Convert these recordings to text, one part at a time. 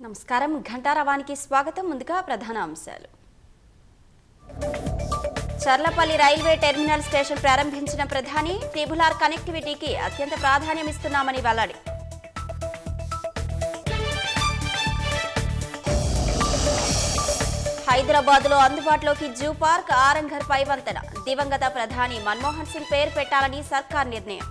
నమస్కారం ఘంటారావానికి స్వాగతం. ముందుగా ప్రధాన అంశాలు. చర్లపల్లి రైల్వే టెర్మినల్ స్టేషన్ ప్రారంభించిన ప్రధాని ట్రిబుల్-ఆర్ కనెక్టివిటీకి అత్యంత ప్రాధాన్యం ఇస్తున్నామని వెల్లడి. హైదరాబాద్లో అందుబాటులోకి జూ పార్క్, ఆరంఘర్ పై వంతెన. దివంగత ప్రధాని మన్మోహన్ సింగ్ పేరు పెట్టాలని సర్కార్ నిర్ణయం.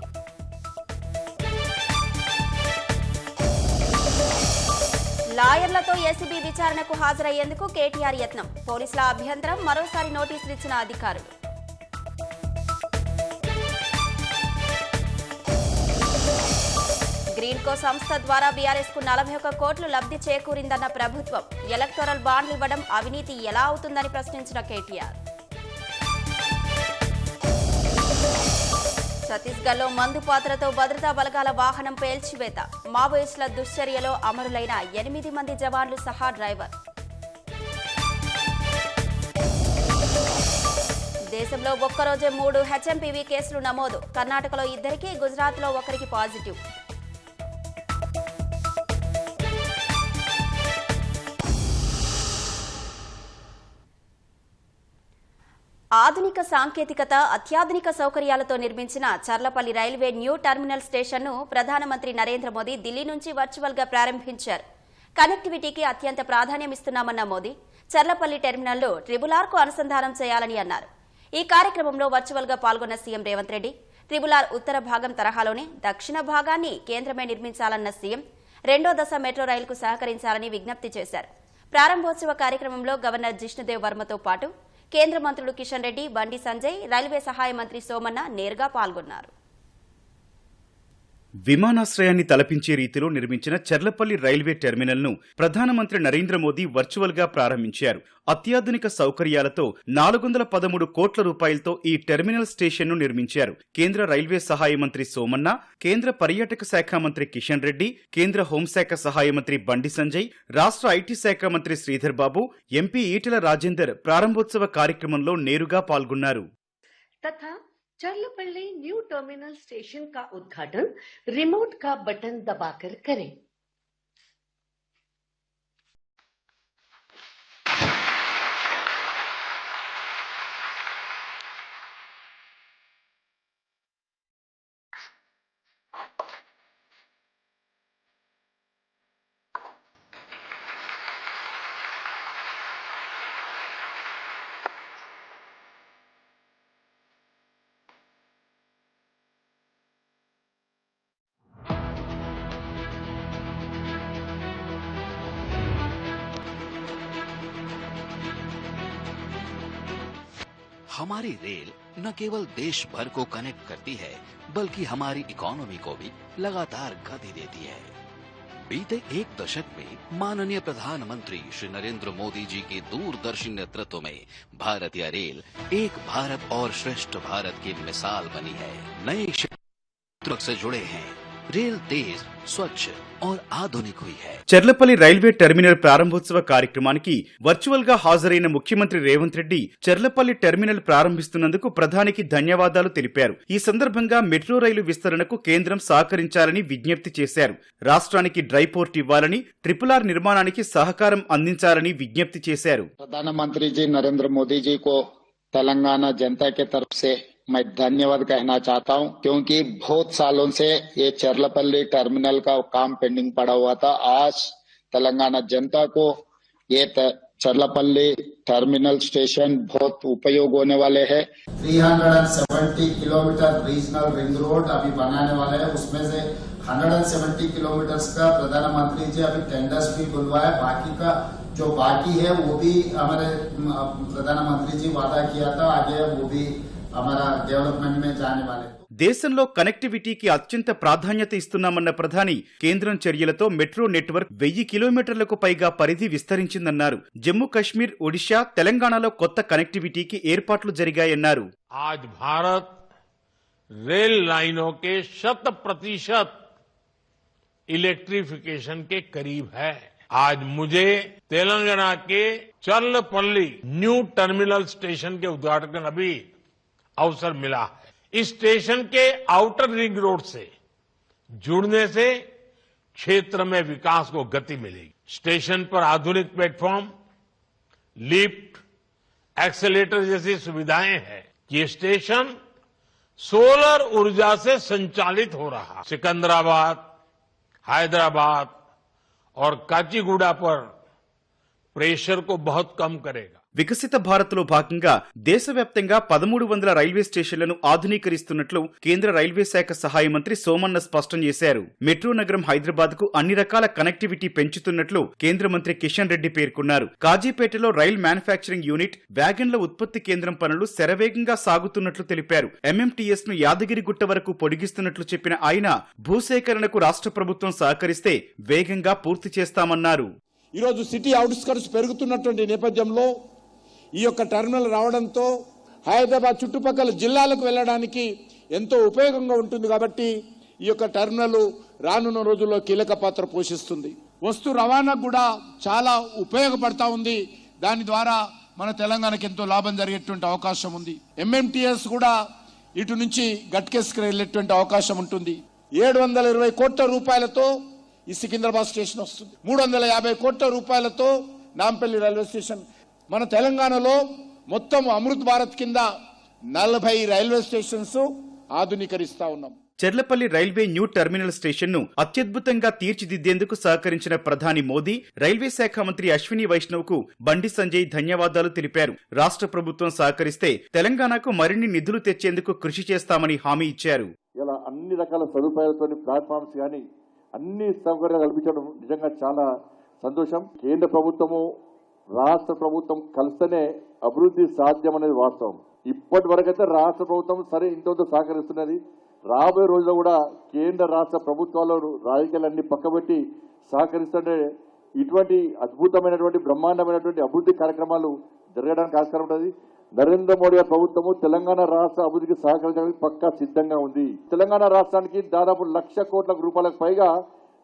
లాయర్లతో ఏసీబీ విచారణకు హాజరయ్యేందుకు కేటీఆర్ యత్నం. పోలీసుల అభ్యంతరం, మరోసారి నోటీసులు ఇచ్చిన అధికారులు. గ్రీన్కో సంస్థ ద్వారా బీఆర్ఎస్ కు 41 కోట్లు లబ్ధి చేకూరిందన్న ప్రభుత్వం. ఎలక్టోరల్ బాండ్లు ఇవ్వడం అవినీతి ఎలా అవుతుందని ప్రశ్నించిన కేటీఆర్. ఛత్తీస్గఢ్లో మందు పాత్రతో భద్రతా బలగాల వాహనం పేల్చివేత. మావోయిస్టుల దుశ్చర్యలో అమరులైన 8 మంది జవాన్లు సహా డ్రైవర్. దేశంలో ఒక్కరోజే 3 హెచ్ఎంపీవీ కేసులు నమోదు. కర్ణాటకలో 2కి, గుజరాత్లో 1కి పాజిటివ్. ఆధునిక సాంకేతికత, అత్యాధునిక సౌకర్యాలతో నిర్మించిన చర్లపల్లి రైల్వే న్యూ టెర్మినల్ స్టేషన్ను ప్రధానమంత్రి నరేంద్ర మోదీ ఢిల్లీ నుంచి వర్చువల్గా ప్రారంభించారు. కనెక్టివిటీకి అత్యంత ప్రాధాన్యం ఇస్తున్నామన్న మోదీ చర్లపల్లి టెర్మినల్లో ట్రిబుల్-ఆర్కు అనుసంధానం చేయాలని అన్నారు. ఈ కార్యక్రమంలో వర్చువల్గా పాల్గొన్న సీఎం రేవంత్ రెడ్డి ట్రిబుల్-ఆర్ ఉత్తర భాగం తరహాలోనే దక్షిణ భాగాన్ని కేంద్రమే నిర్మించాలన్న సీఎం 2వ దశ మెట్రో రైలుకు సహకరించాలని విజ్ఞప్తి చేశారు. ప్రారంభోత్సవ కార్యక్రమంలో గవర్నర్ జిష్ణుదేవ్ వర్మతో పాటు కేంద్ర మంత్రులు కిషన్ రెడ్డి, బండి సంజయ్, రైల్వే సహాయ మంత్రి సోమన్న నేరుగా పాల్గొన్నారు. విమానాశ్రయాన్ని తలపించే రీతిలో నిర్మించిన చర్లపల్లి రైల్వే టెర్మినల్ను ప్రధానమంత్రి నరేంద్ర మోదీ వర్చువల్గా ప్రారంభించారు. అత్యాధునిక సౌకర్యాలతో 413 కోట్ల రూపాయలతో ఈ టెర్మినల్ స్టేషన్ను నిర్మించారు. కేంద్ర రైల్వే సహాయ మంత్రి సోమన్న, కేంద్ర పర్యాటక శాఖ మంత్రి కిషన్ రెడ్డి, కేంద్ర హోంశాఖ సహాయ మంత్రి బండి సంజయ్, రాష్ట్ర ఐటీ శాఖ మంత్రి శ్రీధర్ బాబు, ఎంపీ ఈటెల రాజేందర్ ప్రారంభోత్సవ కార్యక్రమంలో నేరుగా పాల్గొన్నారు. चर्लपल्ली न्यू टर्मिनल स्टेशन का उद्घाटन रिमोट का बटन दबाकर करें। हमारी रेल न केवल देश भर को कनेक्ट करती है, बल्कि हमारी इकोनॉमी को भी लगातार गति देती है। बीते 1 दशक में माननीय प्रधानमंत्री श्री नरेंद्र मोदी जी के दूरदर्शी नेतृत्व में भारतीय रेल एक भारत और श्रेष्ठ भारत की मिसाल बनी है। नए क्षेत्र से जुड़े हैं, रेल तेज, स्वच्छ और ఆధునిక हुई है. చర్లపల్లి రైల్వే టెర్మినల్ ప్రారంభోత్సవ కార్యక్రమానికి వర్చువల్ గా హాజరైన ముఖ్యమంత్రి రేవంత్ రెడ్డి చర్లపల్లి టెర్మినల్ ప్రారంభిస్తున్నందుకు ప్రధానికి ధన్యవాదాలు తెలిపారు. ఈ సందర్భంగా మెట్రో రైలు విస్తరణకు కేంద్రం సహకరించాలని విజ్ఞప్తి చేశారు. రాష్ట్రానికి డ్రై పోర్ట్ ఇవ్వాలని, ట్రిపుల్-ఆర్ నిర్మాణానికి సహకారం అందించాలని విజ్ఞప్తి చేశారు. ప్రధానమంత్రి నరేంద్ర మోదీ जी को तेलंगाना जनता के तरफ से मैं धन्यवाद कहना चाहता हूं, क्योंकि बहुत सालों से ये चर्लपल्ली टर्मिनल का काम पेंडिंग पड़ा हुआ था। आज तेलंगाना जनता को ये चर्लपल्ली टर्मिनल स्टेशन बहुत उपयोग होने वाले हैं। 370 किलोमीटर रीजनल रिंग रोड अभी बनाने वाले हैं, उसमें से 170 किलोमीटर का प्रधानमंत्री जी अभी टेंडर्स भी बुलवाए। बाकी का जो बाकी है वो भी हमारे प्रधानमंत्री जी वादा किया था, आगे वो भी हमारा डेवलपमेंट में जाने वाले. దేశంలో కనెక్టివిటీకి అత్యంత ప్రాధాన్యత ఇస్తున్నామన్న ప్రధాని కేంద్రం చర్యలతో మెట్రో నెట్వర్క్ 1000 కిలోమీటర్లకు పైగా పరిధి విస్తరించిందన్నారు. జమ్మూ కశ్మీర్, ఒడిశా, తెలంగాణలో కొత్త కనెక్టివిటీకి ఏర్పాట్లు జరిగాయన్నారు. आज भारत रेल लाइनों के 100% इलेक्ट्रिफिकेशन के करीब है. आज मुझे तेलंगाना के चर्लपल्ली न्यू टर्मिनल स्टेशन के उद्घाटन का भी अवसर मिला है. इस स्टेशन के आउटर रिंग रोड से जुड़ने से क्षेत्र में विकास को गति मिलेगी। स्टेशन पर आधुनिक प्लेटफॉर्म, लिफ्ट, एक्सेलेटर जैसी सुविधाएं हैं। ये स्टेशन सोलर ऊर्जा से संचालित हो रहा। सिकंदराबाद, हैदराबाद और काचीगुड़ा पर प्रेशर को बहुत कम करेगा। వికసిత భారత్లో భాగంగా దేశవ్యాప్తంగా 1300 రైల్వే స్టేషన్లను ఆధునీకరిస్తున్నట్లు కేంద్ర రైల్వే శాఖ సహాయ మంత్రి సోమన్న స్పష్టం చేశారు. మెట్రో నగరం హైదరాబాద్ కు అన్ని రకాల కనెక్టివిటీ పెంచుతున్నట్లు కేంద్ర మంత్రి కిషన్ రెడ్డి పేర్కొన్నారు. కాజీపేటలో రైల్ మ్యానుఫ్యాక్చరింగ్ యూనిట్, వ్యాగన్ల ఉత్పత్తి కేంద్రం పనులు శరవేగంగా సాగుతున్నట్లు తెలిపారు. ఎంఎంటీఎస్ ను యాదగిరిగుట్ట వరకు పొడిగిస్తున్నట్లు చెప్పిన ఆయన భూసేకరణకు రాష్ట్ర ప్రభుత్వం సహకరిస్తే వేగంగా పూర్తి చేస్తామన్నారు. ఈరోజు సిటీ అవుట్స్కర్ట్స్ పెరుగుతున్నటువంటి నేపథ్యంలో ఈ యొక్క టెర్మినల్ రావడంతో హైదరాబాద్ చుట్టుపక్కల జిల్లాలకు వెళ్ళడానికి ఎంతో ఉపయోగంగా ఉంటుంది. కాబట్టి ఈ యొక్క టెర్మినల్ రానున్న రోజుల్లో కీలక పాత్ర పోషిస్తుంది. వస్తు రవాణాకు కూడా చాలా ఉపయోగపడతా ఉంది. దాని ద్వారా మన తెలంగాణకు ఎంతో లాభం జరిగేటువంటి అవకాశం ఉంది. ఎంఎంటీఎస్ కూడా ఇటు నుంచి గట్కేస్కి వెళ్ళేటువంటి అవకాశం ఉంటుంది. 720 కోట్ల రూపాయలతో ఈ సికింద్రాబాద్ స్టేషన్ వస్తుంది. 350 కోట్ల రూపాయలతో నాంపల్లి రైల్వే స్టేషన్. మన తెలంగాణలో మొత్తం అమృత్ భారత్ కింద 40 రైల్వే స్టేషన్స్ ఆధునీకరిస్తా ఉన్నాం. Cherlapalli railway new terminal station ను అత్యద్భుతంగా తీర్చిదిద్దేందుకు సహకరించిన ప్రధాని మోదీ, రైల్వే శాఖ మంత్రి అశ్విని వైష్ణవ్ కు బండి సంజయ్ ధన్యవాదాలు తెలిపారు. రాష్ట్ర ప్రభుత్వం సహకరిస్తే తెలంగాణకు మరిన్ని నిధులు తెచ్చేందుకు కృషి చేస్తామని హామీ ఇచ్చారు. ఇలా అన్ని రకాల సదుపాయాలతో ప్లాట్ఫామ్స్ కానీ అన్ని సౌకర్యాలు కల్పించడం నిజంగా చాలా సంతోషం. కేంద్ర ప్రభుత్వము రాష్ట్ర ప్రభుత్వం కలిస్తేనే అభివృద్ధి సాధ్యం అనేది వాస్తవం. ఇప్పటి వరకైతే రాష్ట్ర ప్రభుత్వం సరే ఇంతో సహకరిస్తున్నది. రాబోయే రోజుల్లో కూడా కేంద్ర రాష్ట్ర ప్రభుత్వాలు రాజకీయాలన్నీ పక్కబెట్టి సహకరిస్తుంటే ఇటువంటి అద్భుతమైనటువంటి బ్రహ్మాండమైనటువంటి అభివృద్ధి కార్యక్రమాలు జరగడానికి ఆస్కారం ఉంటుంది. నరేంద్ర మోడీ ప్రభుత్వము తెలంగాణ రాష్ట్ర అభివృద్ధికి సహకరించడానికి పక్కా సిద్ధంగా ఉంది. తెలంగాణ రాష్ట్రానికి దాదాపు 1,00,000 కోట్ల రూపాయలకు పైగా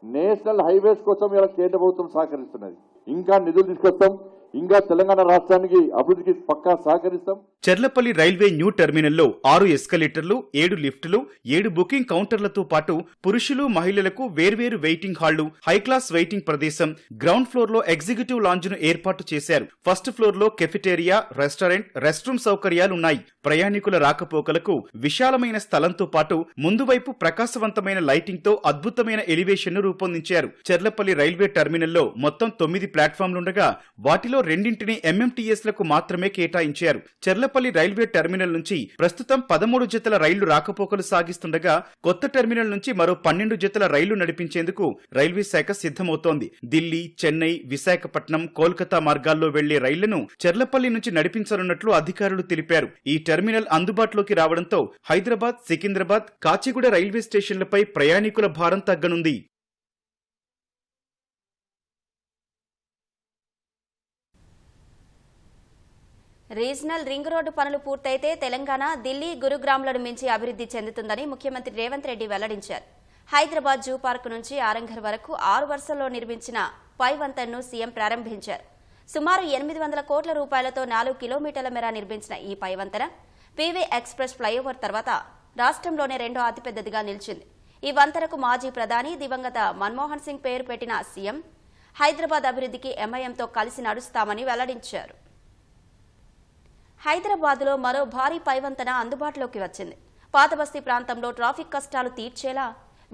నేషనల్ హైవేస్ కోసం ఇలా కేంద్ర ప్రభుత్వం సహకరిస్తున్నది. ఇంకా నిధులు తీసుకొస్తాం. ఇంకా తెలంగాణ రాష్ట్రానికి అభివృద్ధికి పక్కా సహకరిస్తాం. చెర్లపల్లి రైల్వే న్యూ టెర్మినల్లో 6 ఎస్కలేటర్లు, 7 లిఫ్టులు, 7 బుకింగ్ కౌంటర్లతో పాటు పురుషులు, మహిళలకు వేర్వేరు వెయిటింగ్ హాళ్లు, హైక్లాస్ వెయిటింగ్ ప్రదేశం, గ్రౌండ్ ఫ్లోర్ లో ఎగ్జిక్యూటివ్ లాంజ్ ను ఏర్పాటు చేశారు. ఫస్ట్ ఫ్లోర్ లో కెఫెటేరియా, రెస్టారెంట్, రెస్ట్ రూమ్ సౌకర్యాలున్నాయి. ప్రయాణికుల రాకపోకలకు విశాలమైన స్థలంతో పాటు ముందు వైపు ప్రకాశవంతమైన లైటింగ్ తో అద్భుతమైన ఎలివేషన్ ను రూపొందించారు. చెర్లపల్లి రైల్వే టెర్మినల్లో మొత్తం 9 ప్లాట్ఫామ్లుండగా వాటిలో 2ంటిని ఎంఎంటీఎస్ లకు మాత్రమే కేటాయించారు. చెర్లపల్లి రైల్వే టెర్మినల్ నుంచి ప్రస్తుతం 13 జతల రైళ్లు రాకపోకలు సాగిస్తుండగా కొత్త టెర్మినల్ నుంచి మరో 12 జతల రైళ్లు నడిపించేందుకు రైల్వే శాఖ సిద్ధమవుతోంది. ఢిల్లీ, చెన్నై, విశాఖపట్నం, కోల్కతా మార్గాల్లో వెళ్లే రైళ్లను చెర్లపల్లి నుంచి నడిపించనున్నట్లు అధికారులు తెలిపారు. ఈ టెర్మినల్ అందుబాటులోకి రావడంతో హైదరాబాద్, సికింద్రాబాద్, కాచిగూడ రైల్వే స్టేషన్లపై ప్రయాణికుల భారం తగ్గనుంది. రీజనల్ రింగ్ రోడ్డు పనులు పూర్తయితే తెలంగాణ ఢిల్లీ, గురుగ్రామ్లను మించి అభివృద్ధి చెందుతుందని ముఖ్యమంత్రి రేవంత్ రెడ్డి వెల్లడించారు. హైదరాబాద్ జూ పార్క్ నుంచి ఆరంఘర్ వరకు 6 వరుసల్లో నిర్మించిన పై వంతెనను సీఎం ప్రారంభించారు. సుమారు 800 కోట్ల రూపాయలతో 4 కిలోమీటర్ల మేర నిర్మించిన ఈ పై వంతెన పీవీ ఎక్స్ప్రెస్ ఫ్లైఓవర్ తర్వాత రాష్ట్రంలోనే రెండో అతిపెద్దదిగా నిలిచింది. ఈ వంతెనకు మాజీ ప్రధాని దివంగత మన్మోహన్ సింగ్ పేరు పెట్టిన సీఎం హైదరాబాద్ అభివృద్ధికి ఎంఐఎంతో కలిసి నడుస్తామని వెల్లడించారు. హైదరాబాద్లో మరో భారీ పైవంతెన అందుబాటులోకి వచ్చింది. పాతబస్తీ ప్రాంతంలో ట్రాఫిక్ కష్టాలు తీర్చేలా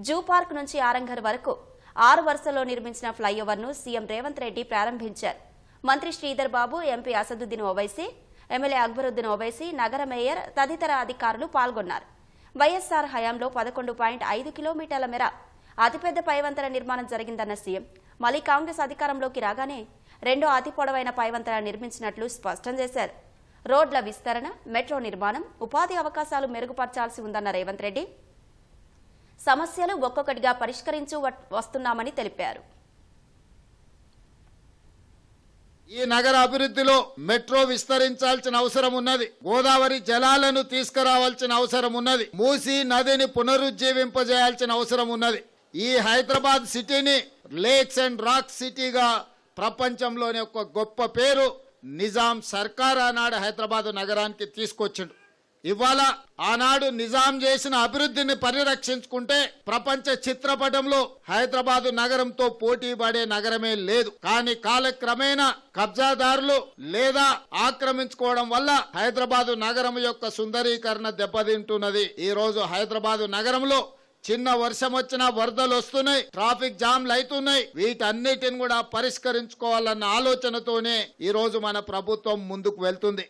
జూ పార్క్ నుంచి ఆరంఘర్ వరకు 6 వరుసల్లో నిర్మించిన ఫ్లైఓవర్ను సీఎం రేవంత్ రెడ్డి ప్రారంభించారు. మంత్రి శ్రీధర్ బాబు, ఎంపీ అసదుద్దీన్ ఓవైసీ, ఎమ్మెల్యే అక్బరుద్దీన్ ఓవైసీ, నగర మేయర్ తదితర అధికారులు పాల్గొన్నారు. వైఎస్ఆర్ హయాంలో 11.5 కిలోమీటర్ల మేర అతిపెద్ద పైవంతెన నిర్మాణం జరిగిందన్న సీఎం మళ్లీ కాంగ్రెస్ అధికారంలోకి రాగానే రెండో అతి పొడవైన పైవంతెన నిర్మించినట్లు స్పష్టం చేశారు. రోడ్ల విస్తరణ, మెట్రో నిర్మాణం, ఉపాధి అవకాశాలు మెరుగుపర్చాల్సి ఉందన్న రేవంత్ రెడ్డి సమస్యలు ఒక్కొక్కటిగా పరిష్కరించు వస్తున్నామని తెలిపారు. ఈ నగర అభివృద్ధిలో మెట్రో విస్తరించాల్సిన అవసరం ఉన్నది. గోదావరి జలాలను తీసుకురావాల్సిన అవసరం ఉన్నది. మూసీ నదిని పునరుజ్జీవింపజేయాల్సిన అవసరం ఉన్నది. ఈ హైదరాబాద్ సిటీని లేక్స్ అండ్ రాక్ సిటీగా ప్రపంచంలోని ఒక గొప్ప పేరు నిజాం సర్కార్ ఆనాడు హైదరాబాద్ నగరానికి తీసుకొచ్చిండు. ఇవాళ ఆనాడు నిజాం చేసిన అభివృద్ధిని పరిరక్షించుకుంటే ప్రపంచ చిత్రపటంలో హైదరాబాదు నగరంతో పోటీ పడే నగరమే లేదు. కానీ కాలక్రమేణా కబ్జాదారులు లేదా ఆక్రమించుకోవడం వల్ల హైదరాబాదు నగరం యొక్క సుందరీకరణ దెబ్బతింటున్నది. ఈ రోజు హైదరాబాదు నగరంలో చిన్న వర్షం వచ్చినా వరదలు వస్తున్నాయి, ట్రాఫిక్ జామ్లు అవుతున్నాయి. వీటన్నిటిని కూడా పరిష్కరించుకోవాలన్న ఆలోచనతోనే ఈ రోజు మన ప్రభుత్వం ముందుకు వెళ్తుంది.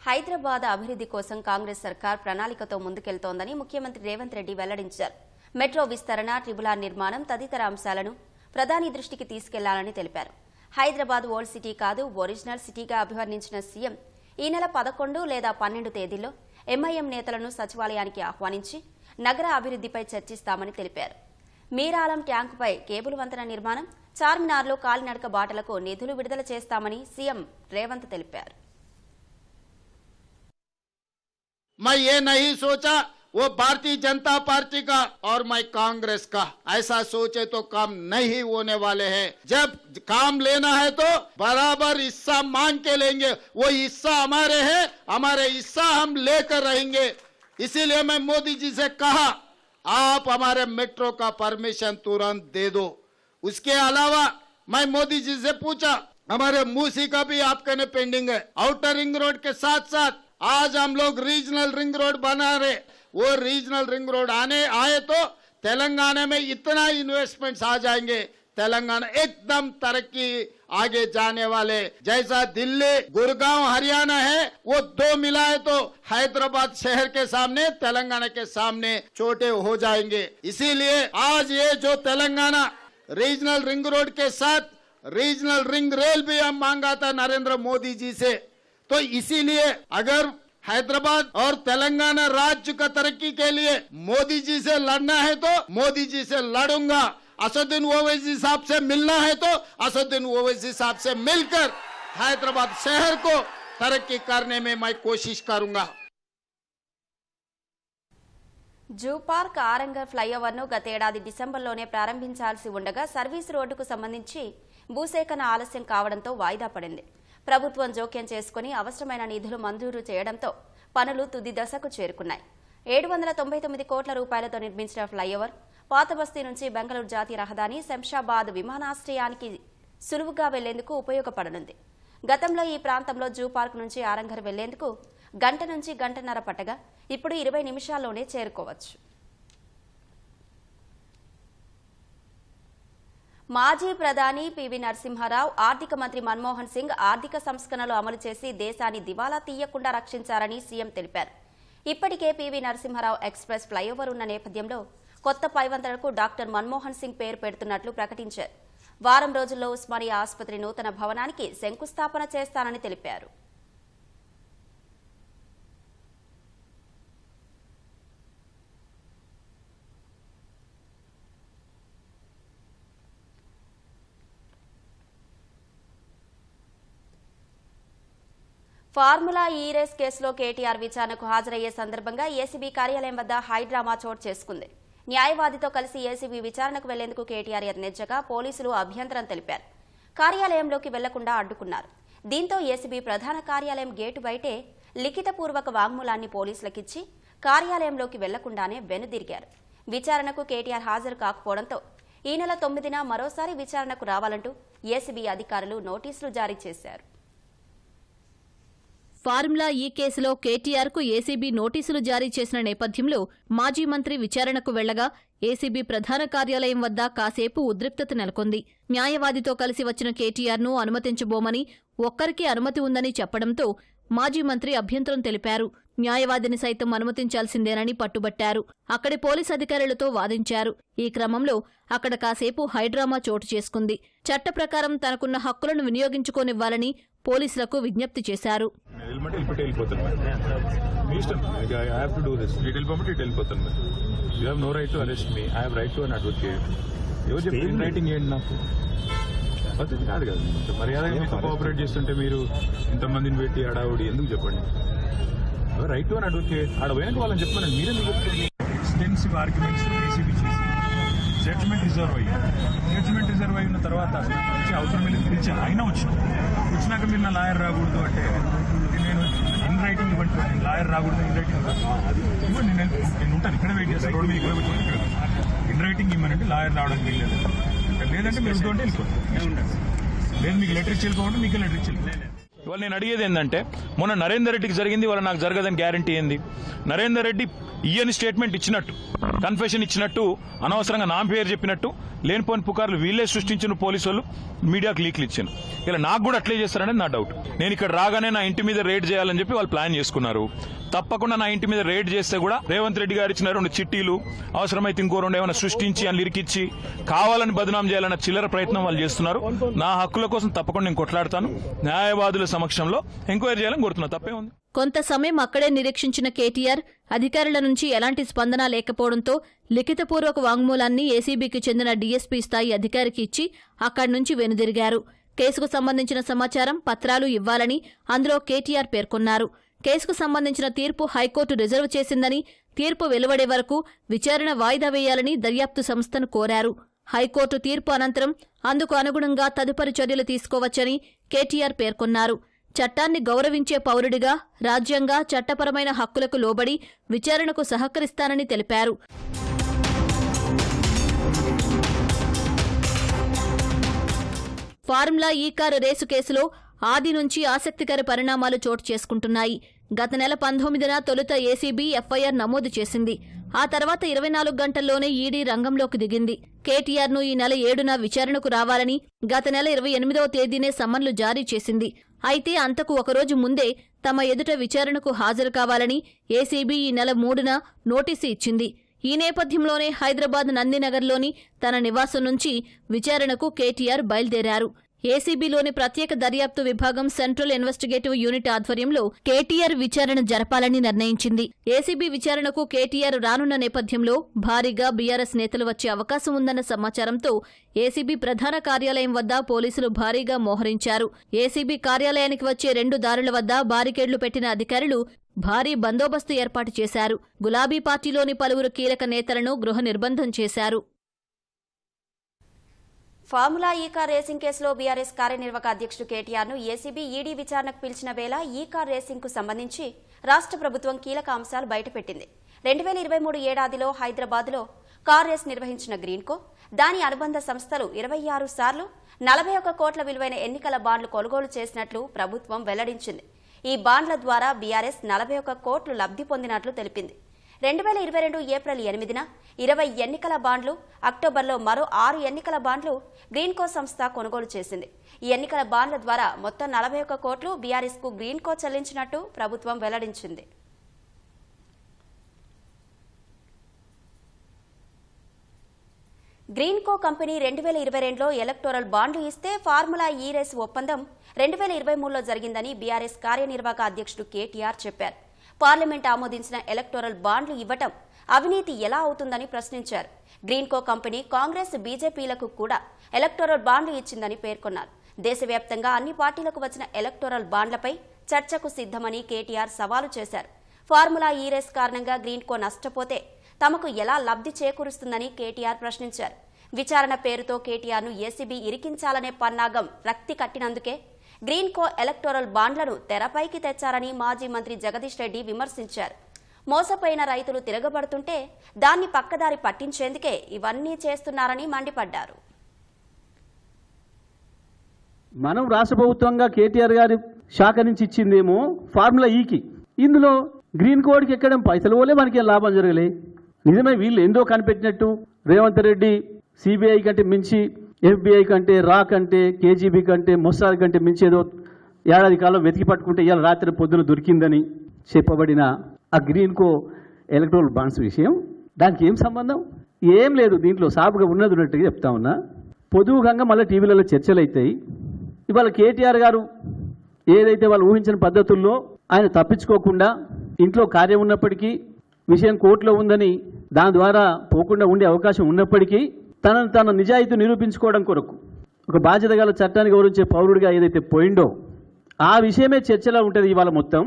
హైదరాబాద్ అభివృద్ధి కోసం కాంగ్రెస్ సర్కార్ ప్రణాళికతో ముందుకెళ్తోందని ముఖ్యమంత్రి రేవంత్ రెడ్డి వెల్లడించారు. మెట్రో విస్తరణ, ట్రిబుల్ నిర్మాణం తదితర అంశాలను ప్రధాని దృష్టికి తీసుకెళ్లాలని తెలిపారు. హైదరాబాద్ ఓల్డ్ సిటీ కాదు, ఒరిజినల్ సిటీగా అభివర్ణించిన సీఎం ఈ నెల 11 లేదా 12 తేదీల్లో ఎంఐఎం నేతలను సచివాలయానికి ఆహ్వానించి నగర అభివృద్ధిపై చర్చిస్తామని తెలిపారు. మీరాలం ట్యాంకుపై కేబుల్ వంతెన నిర్మాణం, చార్మినార్లో కాలినడక బాటలకు నిధులు విడుదల చేస్తామని సీఎం రేవంత్ తెలిపారు. मैं ये नहीं सोचा वो भारतीय जनता पार्टी का और मैं कांग्रेस का, ऐसा सोचे तो काम नहीं होने वाले हैं. जब काम लेना है तो बराबर हिस्सा मांग के लेंगे. वो हिस्सा हमारे हैं, हमारे हिस्सा हम लेकर रहेंगे. इसीलिए मैं मोदी जी से कहा आप हमारे मेट्रो का परमिशन तुरंत दे दो. उसके अलावा मैं मोदी जी से पूछा हमारे मूसी का भी आपके ने पेंडिंग है. आउटर रिंग रोड के साथ साथ आज हम लोग रीजनल रिंग रोड बना रहे. वो रीजनल रिंग रोड आए तो तेलंगाना में इतना इन्वेस्टमेंट्स आ जाएंगे, तेलंगाना एकदम तरक्की आगे जाने वाले. जैसा दिल्ली, गुड़गांव, हरियाणा है, वो दो मिलाए तो हैदराबाद शहर के सामने, तेलंगाना के सामने छोटे हो जाएंगे. इसीलिए आज ये जो तेलंगाना रीजनल रिंग रोड के साथ रीजनल रिंग रेल भी हम मांगा था नरेंद्र मोदी जी से. तो इसीलिए अगर हैदराबाद और तेलंगाना राज्य का तरक्की के लिए मोदी जी से लड़ना है तो मोदी जी से लड़ूंगा. असदुद्दीन ओवैसी साहब से मिलना है तो असदुद्दीन ओवैसी साहब से मिलकर हैदराबाद शहर को तरक्की करने में मैं कोशिश करूंगा. జూ పార్క్ ఆరంగర్ ఫ్లైఓవర్ను గతేడాది డిసెంబర్లోనే ప్రారంభించాల్సి ఉండగా సర్వీస్ రోడ్డుకు సంబంధించి భూసేకరణ ఆలస్యం కావడంతో వాయిదా పడింది. ప్రభుత్వం జోక్యం చేసుకుని అవసరమైన నిధులు మంజూరు చేయడంతో పనులు తుది దశకు చేరుకున్నాయి. 799 కోట్ల రూపాయలతో నిర్మించిన ఫ్లైఓవర్ పాతబస్తీ నుంచి బెంగళూరు జాతీయ రహదారి శంషాబాద్ విమానాశ్రయానికి సులువుగా వెళ్లేందుకు ఉపయోగపడనుంది. గతంలో ఈ ప్రాంతంలో జూ పార్క్ నుంచి ఆరంగర్ వెళ్లేందుకు గంట నుంచి గంటన్నర పట్టగా ఇప్పుడు 20 నిమిషాల్లోనే చేరుకోవచ్చు. మాజీ ప్రధాని పివి నరసింహారావు, ఆర్థిక మంత్రి మన్మోహన్ సింగ్ ఆర్థిక సంస్కరణలు అమలు చేసి దేశాన్ని దివాలా తీయకుండా రక్షించారని సీఎం తెలిపారు. ఇప్పటికే పివి నరసింహారావు ఎక్స్ప్రెస్ ఫ్లైఓవర్ ఉన్న నేపథ్యంలో కొత్త పైవంతలకు డాక్టర్ మన్మోహన్ సింగ్ పేరు పెడుతున్నట్లు ప్రకటించారు. వారం రోజుల్లో ఉస్మానియా ఆసుపత్రి నూతన భవనానికి శంకుస్థాపన చేస్తానని తెలిపారు. ఫార్ములా ఈ రేస్ కేసులో కేటీఆర్ విచారణకు హాజరయ్యే సందర్భంగా ఏసీబీ కార్యాలయం వద్ద హైడ్రామా చోటు చేసుకుంది. న్యాయవాదితో కలిసి ఏసీబీ విచారణకు వెళ్లేందుకు కేటీఆర్ యత్నించగా పోలీసులు అభ్యంతరం తెలిపారు. కార్యాలయంలోకి వెళ్లకుండా అడ్డుకున్నారు. దీంతో ఏసీబీ ప్రధాన కార్యాలయం గేటు బయటే లిఖితపూర్వక వాంగ్మూలాన్ని పోలీసులకిచ్చి కార్యాలయంలోకి వెళ్లకుండానే వెనుదిరిగారు. విచారణకు కేటీఆర్ హాజరు కాకపోవడంతో ఈ నెల 9న మరోసారి విచారణకు రావాలంటూ ఏసీబీ అధికారులు నోటీసులు జారీ చేశారు. ఫార్ములా ఈ కేసులో కేటీఆర్కు ఏసీబీ నోటీసులు జారీ చేసిన నేపథ్యంలో మాజీ మంత్రి విచారణకు వెళ్లగా ఏసీబీ ప్రధాన కార్యాలయం వద్ద కాసేపు ఉద్రిక్తత నెలకొంది. న్యాయవాదితో కలిసి వచ్చిన కేటీఆర్ను అనుమతించబోమని, ఒక్కరికే అనుమతి ఉందని చెప్పడంతో మాజీ మంత్రి అభ్యంతరం తెలిపారు. న్యాయవాదిని సైతం అనుమతించాల్సిందేనని పట్టుబట్టారు. అక్కడి పోలీసు అధికారులతో వాదించారు. ఈ క్రమంలో అక్కడ కాసేపు హైడ్రామా చోటు చేసుకుంది. చట్ట ప్రకారం తనకున్న హక్కులను వినియోగించుకోనివ్వాలని పోలీసులకు విజ్ఞప్తి చేశారు. పద్ధతి కాదు కదా, మర్యాదగా మీతో కోఆపరేట్ చేస్తుంటే మీరు ఇంతమందిని పెట్టి అడావుడి ఎందుకు చెప్పండి. రైట్ టు అని అడ్వకేట్ ఆడ పోయినాక వాళ్ళని చెప్పమని మీరెందుకు చెప్తుంది. ఎక్స్టెన్సివ్ ఆర్గ్యుమెంట్స్ ఏసీబీ చేసి జడ్జిమెంట్ రిజర్వ్ అయిన తర్వాత అవసరం వెళ్ళి పిలిచాను, అయినా వచ్చినాక మీరు నా లాయర్ రాకూడదు అంటే నేను ఇన్ రైటింగ్ ఇవ్వండి, నేను లాయర్ రాకూడదు ఇన్ రైటింగ్ ఇవ్వండి, నేను ఉంటాను ఇక్కడ వెయిట్ చేస్తాను, రోడ్డు మీద ఇక్కడ ఇన్ రైటింగ్ ఇవ్వనంటే లాయర్ రావడానికి వెళ్ళలేదు, లేదంటే మీరు ఉంటే వెళ్ళిపోతాను, లేదు మీకు లెటర్ ఇచ్చి వెళ్ళిపోమంటే మీకు లెటర్ ఇచ్చి వెళ్ళిపోలేదు. ఇవాళ నేను అడిగేది ఏంటంటే మొన్న నరేందర్ రెడ్డికి జరిగింది, ఇవాళ నాకు జరగదని గ్యారంటీ ఏంది? నరేందర్ రెడ్డి ఈయన స్టేట్మెంట్ ఇచ్చినట్టు, కన్ఫెషన్ ఇచ్చినట్టు, అనవసరంగా నా పేరు చెప్పినట్టు లేనిపోని పుకార్లు వీళ్ళే సృష్టించిన పోలీసు వాళ్ళు మీడియాకు లీక్లు ఇచ్చాను. ఇలా నాకు కూడా అట్లే చేస్తారనేది నా డౌట్. నేను ఇక్కడ రాగానే నా ఇంటి మీద రేడ్ చేయాలని చెప్పి వాళ్ళు ప్లాన్ చేసుకున్నారు. తప్పకుండా నా ఇంటి మీద రేడ్ చేస్తే కూడా రేవంత్ రెడ్డి గారు ఇచ్చిన 2 చిట్టీలు, అవసరమైతే ఇంకో 2 ఏమైనా సృష్టించి అని లిరికిచ్చి కావాలని బదనాం చేయాలన్న చిల్లర ప్రయత్నం వాళ్ళు చేస్తున్నారు. నా హక్కుల కోసం తప్పకుండా నేను కొట్లాడతాను. న్యాయవాదుల సమక్షంలో ఎంక్వైరీ చేయాలని కోరుతున్నా, తప్పే ఉంది. కొంత సమయం అక్కడే నిరీక్షించిన కేటీఆర్ అధికారుల నుంచి ఎలాంటి స్పందన లేకపోవడంతో లిఖితపూర్వక వాంగ్మూలాన్ని ఏసీబీకి చెందిన డీఎస్పీ స్థాయి అధికారికి ఇచ్చి అక్కడి నుంచి వెనుదిరిగారు. కేసుకు సంబంధించిన సమాచారం, పత్రాలు ఇవ్వాలని అందులో కేటీఆర్ పేర్కొన్నారు. కేసుకు సంబంధించిన తీర్పు హైకోర్టు రిజర్వ్ చేసిందని, తీర్పు వెలువడే వరకు విచారణ వాయిదా వేయాలని దర్యాప్తు సంస్థను కోరారు. హైకోర్టు తీర్పు అనంతరం అందుకు అనుగుణంగా తదుపరి చర్యలు తీసుకోవచ్చని కేటీఆర్ పేర్కొన్నారు. చట్టాన్ని గౌరవించే పౌరుడిగా రాజ్యాంగ, చట్టపరమైన హక్కులకు లోబడి విచారణకు సహకరిస్తానని తెలిపారు. ఫార్ములా ఈ కారు రేసు కేసులో ఆది నుంచి ఆసక్తికర పరిణామాలు చోటు చేసుకుంటున్నాయి. గత నెల 19న తొలుత ఏసీబీ ఎఫ్ఐఆర్ నమోదు చేసింది. ఆ తర్వాత 24 గంటల్లోనే ఈడీ రంగంలోకి దిగింది. కేటీఆర్ను ఈ నెల 7న విచారణకు రావాలని గత నెల 28వ తేదీనే సమన్లు జారీ చేసింది. అయితే అంతకు ఒకరోజు ముందే తమ ఎదుట విచారణకు హాజరు కావాలని ఏసీబీ ఈ నెల 3న నోటీసు ఇచ్చింది. ఈ నేపథ్యంలోనే హైదరాబాద్ నందినగర్లోని తన నివాసం నుంచి విచారణకు కేటీఆర్ బయలుదేరారు. ఏసీబీలోని ప్రత్యేక దర్యాప్తు విభాగం సెంట్రల్ ఇన్వెస్టిగేటివ్ యూనిట్ ఆధ్వర్యంలో కేటీఆర్ విచారణ జరపాలని నిర్ణయించింది. ఏసీబీ విచారణకు కేటీఆర్ రానున్న నేపథ్యంలో భారీగా బీఆర్ఎస్ నేతలు వచ్చే అవకాశం ఉందన్న సమాచారంతో ఏసీబీ ప్రధాన కార్యాలయం వద్ద పోలీసులు భారీగా మోహరించారు. ఏసీబీ కార్యాలయానికి వచ్చే 2 దారుల వద్ద బారికేడ్లు పెట్టిన అధికారులు భారీ బందోబస్తు ఏర్పాటు చేశారు. గులాబీ పార్టీలోని పలువురు కీలక నేతలను గృహ నిర్బంధం చేశారు. ఫార్ములా ఈ కార్ రేసింగ్ కేసులో బీఆర్ఎస్ కార్యనిర్వాహక అధ్యక్షుడు కేటీఆర్ను ఏసీబీ ఈడీ విచారణకు పిలిచిన వేళ ఈ కార్ రేసింగ్కు సంబంధించి రాష్ట్ర ప్రభుత్వం కీలక అంశాలు బయటపెట్టింది. 2023 ఏడాదిలో హైదరాబాద్లో కార్ రేస్ నిర్వహించిన గ్రీన్కో, దాని అనుబంధ సంస్థలు 26 సార్లు 41 కోట్ల విలువైన ఎన్నికల బాండ్లు కొనుగోలు చేసినట్లు ప్రభుత్వం వెల్లడించింది. ఈ బాండ్ల ద్వారా బీఆర్ఎస్ 41 కోట్లు లబ్ధి పొందినట్లు తెలిపింది. 2022 ఏప్రిల్ 8న 20 ఎన్నికల బాండ్లు, అక్టోబర్లో మరో 6 ఎన్నికల బాండ్లు గ్రీన్కో సంస్థ కొనుగోలు చేసింది. ఈ ఎన్నికల బాండ్ల ద్వారా మొత్తం 41 కోట్లు బీఆర్ఎస్కు గ్రీన్కో చెల్లించినట్టు ప్రభుత్వం వెల్లడించింది. గ్రీన్కో కంపెనీ 2022లో ఎలక్టోరల్ బాండ్లు ఇస్తే ఫార్ములా ఈ రేసు ఒప్పందం 2023లో జరిగిందని బీఆర్ఎస్ కార్యనిర్వాహక అధ్యక్షుడు కేటీఆర్ చెప్పారు. పార్లమెంట్ ఆమోదించిన ఎలక్టోరల్ బాండ్లు ఇవ్వటం అవినీతి ఎలా అవుతుందని ప్రశ్నించారు. గ్రీన్కో కంపెనీ కాంగ్రెస్, బీజేపీలకు కూడా ఎలక్టోరల్ బాండ్లు ఇచ్చిందని పేర్కొన్నారు. దేశవ్యాప్తంగా అన్ని పార్టీలకు వచ్చిన ఎలక్టోరల్ బాండ్లపై చర్చకు సిద్ధమని కేటీఆర్ సవాలు చేశారు. ఫార్ములా ఈ రేస్ కారణంగా గ్రీన్కో నష్టపోతే తమకు ఎలా లబ్ధి చేకూరుస్తుందని కేటీఆర్ ప్రశ్నించారు. విచారణ పేరుతో కేటీఆర్ను ఏసీబీ ఇరికించాలనే పన్నాగం రక్తి కట్టినందుకే గ్రీన్కో ఎలక్టోరల్ బాండ్లను తెరపైకి తెచ్చారని మాజీ మంత్రి జగదీష్ రెడ్డి విమర్శించారు. మోసపోయిన రైతులు తిరగబడుతుంటే దాన్ని పక్కదారి పట్టించేందుకే ఇవన్నీ చేస్తున్నారని మండిపడ్డారు. మనం రాష్ట్ర ప్రభుత్వంగా కేటీఆర్ గారి శాఖ నుంచి ఇచ్చిందేమో ఫార్ములా ఈకి, ఇందులో గ్రీన్ కోడ్కి ఎక్కడం పైసలు పోలే, మనకి లాభం జరగలే. నిజమే వీళ్ళు ఏందో కనిపెట్టినట్టు రేవంత్ రెడ్డి సిబిఐ కంటే మించి, ఎఫ్బిఐ కంటే, రా కంటే, కేజీబీ కంటే, మొస్సాద్ కంటే మించి ఏదో ఏడాది కాలం వెతికి పట్టుకుంటే ఇవాళ రాత్రి పొద్దున దొరికిందని చెప్పబడిన ఆ గ్రీన్కో ఎలక్ట్రల్ బాండ్స్ విషయం, దానికి ఏం సంబంధం? ఏం లేదు. దీంట్లో సాపుగా ఉన్నట్టుగా చెప్తా ఉన్నా. పొదువుగా మళ్ళీ టీవీలలో చర్చలు అవుతాయి. ఇవాళ కేటీఆర్ గారు ఏదైతే వాళ్ళు ఊహించిన పద్ధతుల్లో ఆయన తప్పించుకోకుండా ఇంట్లో కార్యం ఉన్నప్పటికీ, విషయం కోర్టులో ఉందని దాని ద్వారా పోకుండా ఉండే అవకాశం ఉన్నప్పటికీ తనను తన నిజాయితీ నిరూపించుకోవడం కొరకు ఒక బాధ్యత గల చట్టాన్ని గౌరవించే పౌరుడిగా ఏదైతే పోయిండో ఆ విషయమే చర్చలో ఉంటుంది. ఇవాళ మొత్తం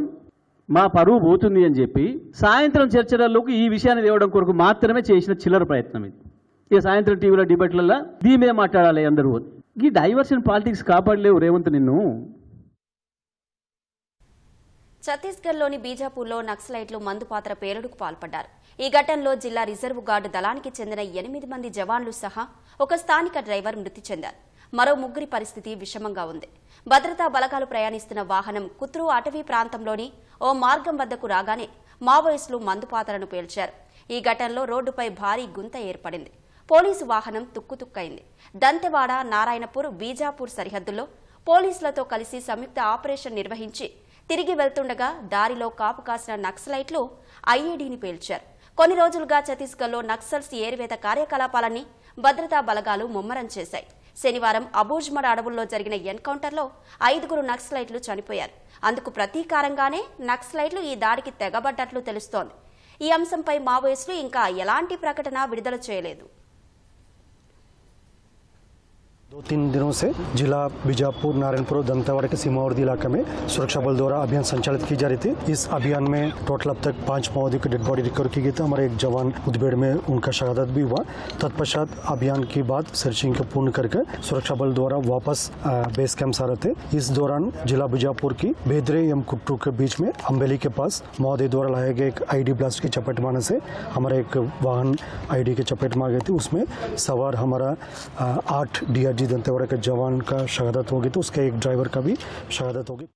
మా పరువు పోతుంది అని చెప్పి సాయంత్రం చర్చలలోకి ఈ విషయాన్ని తేవడం కొరకు మాత్రమే చేసిన చిల్లర ప్రయత్నం ఇది. ఇక సాయంత్రం టీవీలో డిబేట్లలో దీమే మాట్లాడాలి అందరూ. ఈ డైవర్షన్ పాలిటిక్స్ కాపాడలేవు రేవంత్ నిన్ను. ఛత్తీస్గఢ్లోని బీజాపూర్లో నక్సలైట్లు మందుపాత్ర పేలుడుకు పాల్పడ్డారు. ఈ ఘటనలో జిల్లా రిజర్వ్ గార్డు దళానికి చెందిన 8 మంది జవాన్లు సహా ఒక స్థానిక డ్రైవర్ మృతి చెందారు. మరో 3 పరిస్థితి విషమంగా ఉంది. భద్రతా బలగాలు ప్రయాణిస్తున్న వాహనం కుత్రు అటవీ ప్రాంతంలోని ఓ మార్గం వద్దకు రాగానే మావోయిస్టులు మందుపాత్రను పేల్చారు. ఈ ఘటనలో రోడ్డుపై భారీ గుంత ఏర్పడింది. పోలీసు వాహనం తుక్కుతుక్కైంది. దంతెవాడ, నారాయణపూర్, బీజాపూర్ సరిహద్దుల్లో పోలీసులతో కలిసి సంయుక్త ఆపరేషన్ నిర్వహించి తిరిగి వెళ్తుండగా దారిలో కాపు కాసిన నక్సలైట్లు ఐఈడీని పేల్చారు. కొన్ని రోజులుగా ఛత్తీస్గఢ్లో నక్సల్స్ ఏరివేత కార్యకలాపాలన్నీ భద్రతా బలగాలు ముమ్మరం చేశాయి. శనివారం అబూజ్మడ్ అడవుల్లో జరిగిన ఎన్కౌంటర్లో 5 నక్సలైట్లు చనిపోయారు. అందుకు ప్రతీకారంగానే నక్సలైట్లు ఈ దాడికి తెగబడ్డట్లు తెలుస్తోంది. ఈ అంశంపై మావోయిస్టులు ఇంకా ఎలాంటి ప్రకటన విడుదల చేయలేదు. 2-3 दिनों से जिला बीजापुर, नारायणपुर और दंतेवाड़ा के सीमावर्ती इलाके में सुरक्षा बल द्वारा अभियान संचालित की जा रही थी. इस अभियान में टोटल अब तक 5 माओवादियों की डेड बॉडी रिकवर की गई थी. हमारे एक जवान मुठभेड़ में उनका शहादत भी हुआ. तत्पश्चात अभियान के बाद सर्चिंग को पूर्ण करके सुरक्षा बल द्वारा वापस बेस कैंप आ रहे थे. इस दौरान जिला बीजापुर की बेदरे एवं कुट्टू के बीच में अम्बेली के पास माओवादी द्वारा लाए गए एक आईडी ब्लास्ट की चपेट में आने से हमारा एक वाहन आईडी के चपेट में आ गई थी. उसमें सवार हमारा 8 DRG दंतेवाड़ा के जवान का शहादत होगी, तो उसके एक ड्राइवर का भी शहादत होगी.